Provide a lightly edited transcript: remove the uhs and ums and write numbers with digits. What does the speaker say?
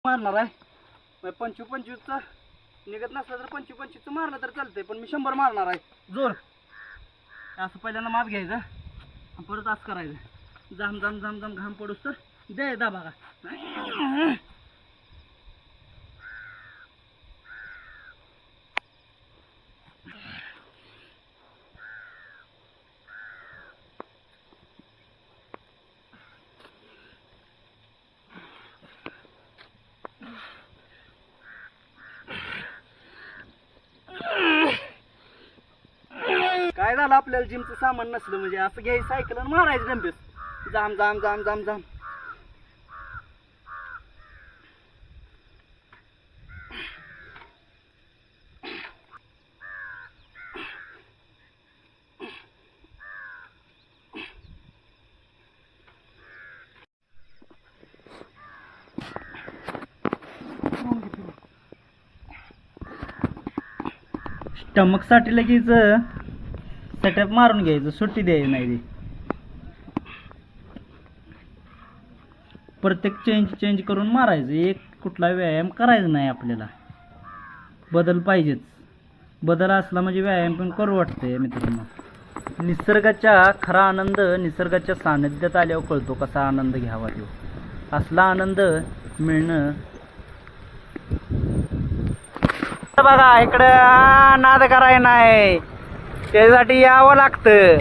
मारणार आहे 25-25चा निघत नसला तर 25-25चं मारलं तर चालतंय, पण मी 100 मारणार आहे जोर. असं पहिल्यांदा माप घ्यायचं, परत असं करायचं, जाम जाम जाम जाम घाम पडूस तर द्याय दाबा का. काय झालं आपल्याला जिमचं सामान नसलं म्हणजे असं घ्यायचं सायकल आणि मारायचं डंबेस, जाम जाम जाम जाम जाम. स्टमकसाठी लगेच सेटअप मारून घ्यायचं, सुट्टी द्यायची नाही ती. प्रत्येक चेंज करून मारायचं, एक कुठला व्यायाम करायचा नाही आपल्याला. बदल पाहिजेच, बदल असला म्हणजे व्यायाम पण करू वाटतंय मित्रांनो. निसर्गाच्या खरा आनंद निसर्गाच्या सानिध्यात आल्यावर कळतो कसा आनंद घ्यावा तो. असला आनंद मिळणं. बघा इकडं नाद करायला नाही, त्यासाठी यावं लागतं.